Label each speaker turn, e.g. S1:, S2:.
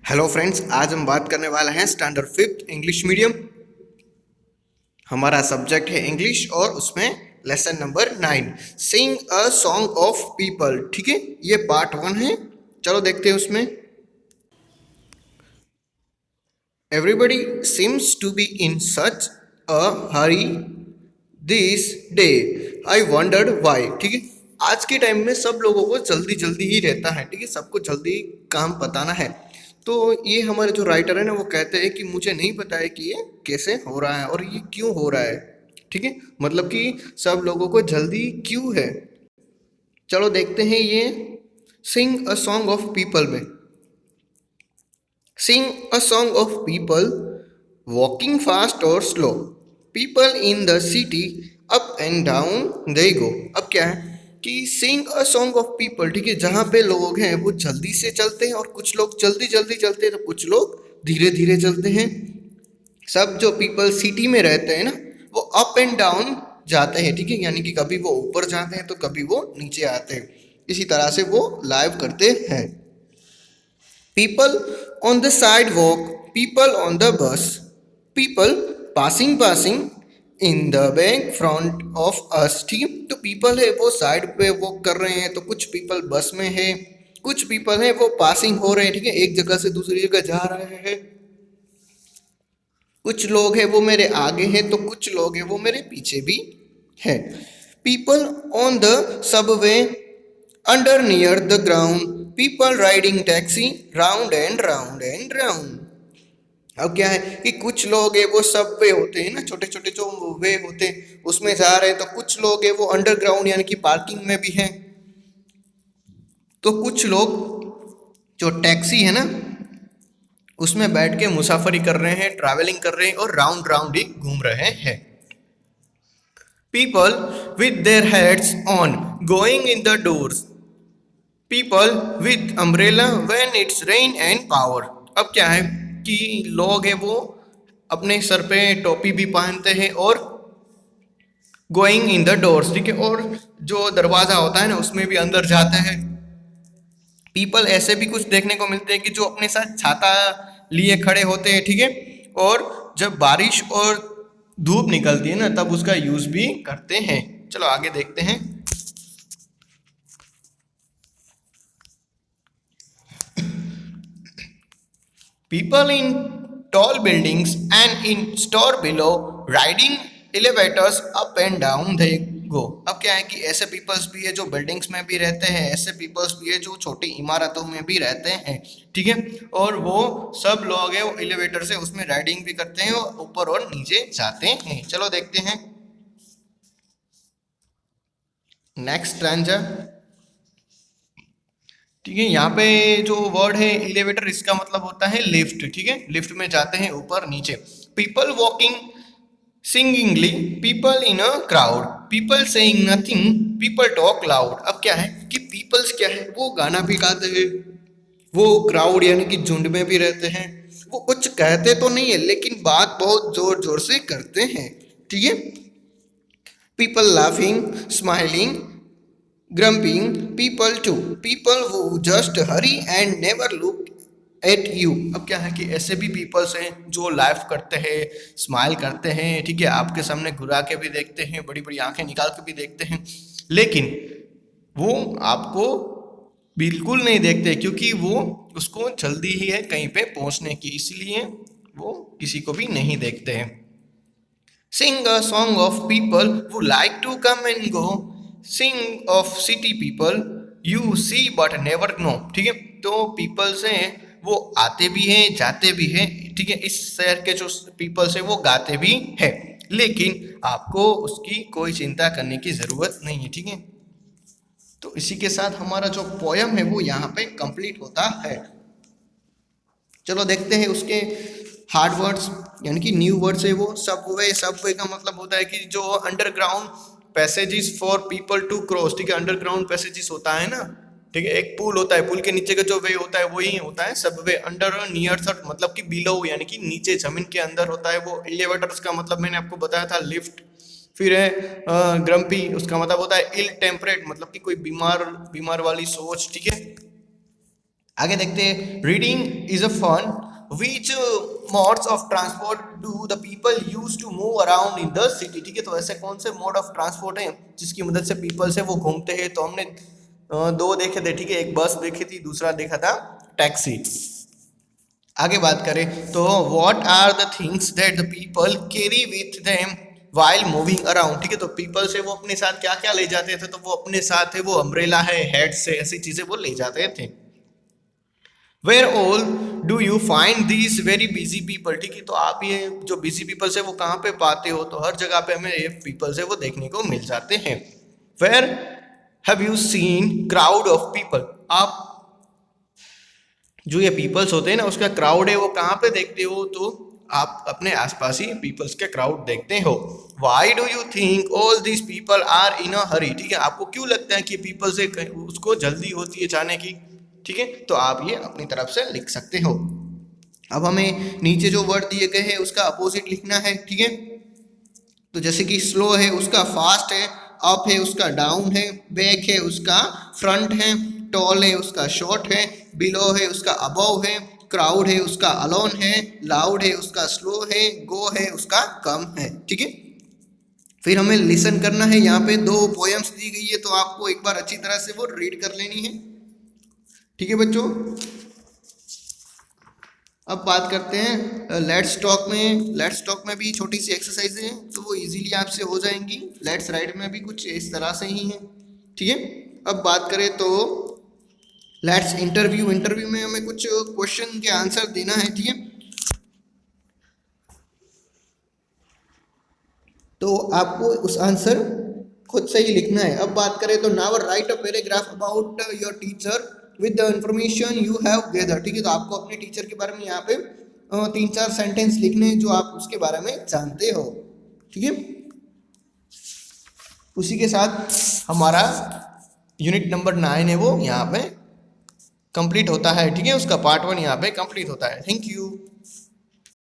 S1: Hello friends, आज हम बात करने वाले हैं स्टैंडर्ड फिफ्थ इंग्लिश मीडियम। हमारा सब्जेक्ट है इंग्लिश और उसमें lesson number 9 sing a song of people. ठीक है, ये पार्ट 1 है। चलो देखते हैं उसमें। Everybody seems to be in such a hurry this day, I wondered why. ठीक है, आज के टाइम में सब लोगों को जल्दी जल्दी ही रहता है। ठीक है, सबको जल्दी काम बताना है। तो ये हमारे जो राइटर है ना, वो कहते हैं कि मुझे नहीं पता है कि ये कैसे हो रहा है और ये क्यों हो रहा है। ठीक है, मतलब कि सब लोगों को जल्दी क्यों है। चलो देखते हैं ये सिंग अ सॉन्ग ऑफ पीपल में। Sing a song of people walking fast or slow. People in the city up and down they go. अब क्या है कि sing a song of people। ठीक है, जहाँ पे लोग हैं वो जल्दी से चलते हैं और कुछ लोग जल्दी जल्दी चलते हैं तो कुछ लोग धीरे धीरे चलते हैं। सब जो पीपल सिटी में रहते हैं ना, वो अप एंड डाउन जाते हैं। ठीक है, यानी कि कभी वो ऊपर जाते हैं तो कभी वो नीचे आते हैं। इसी तरह से वो लाइव करते हैं। People on the sidewalk, people on the bus, people passing in the bank front of us। ठीक है, तो पीपल है वो साइड पे वॉक कर रहे हैं, तो कुछ पीपल बस में है, कुछ पीपल है वो पासिंग हो रहे हैं। ठीक है, एक जगह से दूसरी जगह जा रहे हैं। कुछ लोग हैं वो मेरे आगे हैं तो कुछ लोग हैं वो मेरे पीछे भी है। People on the Subway under near the ground, people riding taxi round and round and round. अब क्या है कि कुछ लोग है वो सब वे होते हैं ना, छोटे छोटे जो वे होते हैं उसमें जा रहे हैं, तो कुछ लोग है वो अंडरग्राउंड यानी कि पार्किंग में भी हैं। तो कुछ लोग जो टैक्सी है ना उसमें बैठ के मुसाफरी कर रहे हैं, ट्रैवलिंग कर रहे हैं और राउंड राउंड ही घूम रहे हैं। People with their heads on going in the doors, people with umbrella when it's rain and power. अब क्या है कि लोग हैं वो अपने सर पे टोपी भी पहनते हैं और गोइंग इन द डोर्स। ठीक है, और जो दरवाजा होता है ना उसमें भी अंदर जाते हैं। पीपल ऐसे भी कुछ देखने को मिलते हैं कि जो अपने साथ छाता लिए खड़े होते हैं। ठीक है, और जब बारिश और धूप निकलती है ना तब उसका यूज भी करते हैं। चलो आगे देखते हैं। People in tall buildings and in store below riding elevators up and down they go। अब क्या है कि ऐसे पीपल्स भी है जो बिल्डिंग्स में भी रहते हैं, ऐसे पीपल्स भी है जो छोटी इमारतों में भी रहते हैं। ठीक है, और वो सब लोग है वो एलिवेटर से उसमें राइडिंग भी करते हैं और ऊपर और नीचे जाते हैं। चलो देखते हैं नेक्स्ट स्ट्रैंजा। ठीक है, यहाँ पे जो वर्ड है एलिवेटर इसका मतलब होता है लिफ्ट। ठीक है, लिफ्ट में जाते हैं ऊपर नीचे। People walking singingly, people in a crowd, people saying nothing, people talk loud. अब क्या है कि पीपल्स क्या है वो गाना भी गाते हैं, वो क्राउड यानी कि झुंड में भी रहते हैं। वो कुछ कहते तो नहीं है लेकिन बात बहुत जोर जोर से करते हैं। ठीक है, people laughing smiling grumping, people too, people who just hurry and never look at you. अब क्या है कि ऐसे भी पीपल्स हैं जो लाइफ करते हैं, स्माइल करते हैं। ठीक है, आपके सामने घुरा के भी देखते हैं, बड़ी बड़ी आंखें निकाल के भी देखते हैं, लेकिन वो आपको बिल्कुल नहीं देखते क्योंकि वो उसको जल्दी ही है कहीं पे पहुंचने की, इसलिए वो किसी को भी नहीं देखते हैं। Sing a song of people who like to come and go. Sing of city people you see but never know। ठीक है, तो पीपल्स हैं वो आते भी हैं जाते भी हैं। ठीक है, इस शहर के जो पीपल्स हैं वो गाते भी हैं, लेकिन आपको उसकी कोई चिंता करने की जरूरत नहीं है। ठीक है, तो इसी के साथ हमारा जो पोयम है वो यहाँ पे कंप्लीट होता है। चलो देखते हैं उसके हार्ड वर्ड्स यानी कि न्यू वर्ड्स है वो। सबवे का मतलब होता है कि जो underground passages for people to cross. ठीक है, अंडरग्राउंड पैसेजेस होता है ना। ठीक है, एक पुल होता है, पुल के नीचे का जो वे होता है वही होता है सबवे। अंडर नियर थर्ड मतलब कि बिलो यानी कि नीचे जमीन के अंदर होता है वो। एलिवेटर्स का मतलब मैंने आपको बताया था लिफ्ट। फिर है ग्रम्पी, उसका मतलब होता है इल टेम्परेट मतलब कि कोई बीमार वाली सोच। ठीक है, आगे देखते हैं, reading is a fun, which modes of transport do the people use to move around in the city. ठीक है, तो ऐसे कौन से मोड ऑफ ट्रांसपोर्ट है जिसकी मदद से पीपल से वो घूमते हैं। तो हमने दो देखे थे, ठीक है, एक बस देखी थी, दूसरा देखा था टैक्सी। आगे बात करें तो what are the things that the people carry with them while moving around. ठीक है, तो पीपल से वो अपने साथ क्या क्या ले जाते थे, तो वो अपने साथ है वो अम्ब्रेला है, हेड से, ऐसी चीजें वो ले जाते थे। Where all do you find these very busy people. ठीक है, तो आप ये जो बिजी पीपल है वो कहाँ पे पाते हो, तो हर जगह पे हमें ये पीपल है वो देखने को मिल जाते हैं। Where have you seen crowd of people. आप जो ये पीपल्स होते हैं ना, उसका क्राउड है वो कहाँ पे देखते हो, तो आप अपने आसपास ही पीपल्स के क्राउड देखते हो। Why do you think all this people are in a hurry. ठीक है, आपको क्यों लगता है कि पीपल से उसको जल्दी होती है जाने की। ठीक है, तो आप ये अपनी तरफ से लिख सकते हो। अब हमें नीचे जो वर्ड दिए गए हैं उसका अपोजिट लिखना है। ठीक है, तो जैसे कि स्लो है उसका फास्ट है, अप है उसका डाउन है, बैक है उसका फ्रंट है, टॉल है उसका शॉर्ट है, बिलो है उसका अबव है, क्राउड है उसका अलोन है, लाउड है उसका स्लो है, गो है उसका कम है। ठीक है, फिर हमें लिसन करना है। यहाँ पे दो पोएम्स दी गई है, तो आपको एक बार अच्छी तरह से वो रीड कर लेनी है। ठीक है बच्चों, अब बात करते हैं लेट्स टॉक में भी छोटी सी एक्सरसाइज है, तो वो इजीली आपसे हो जाएंगी। लेट्स राइट में भी कुछ इस तरह से ही है। ठीक है, अब बात करें तो लेट्स इंटरव्यू में हमें कुछ क्वेश्चन के आंसर देना है। ठीक है, तो आपको उस आंसर खुद से ही लिखना है। अब बात करें तो now right a paragraph about your teacher with the information you have gather. ठीक है, तो आपको अपने टीचर के बारे में यहाँ पे 3-4 सेंटेंस लिखने हैं जो आप उसके बारे में जानते हो। ठीक है, उसी के साथ हमारा यूनिट नंबर 9 है वो यहाँ पे कंप्लीट होता है। ठीक है, उसका पार्ट 1 यहाँ पे कंप्लीट होता है। Thank you.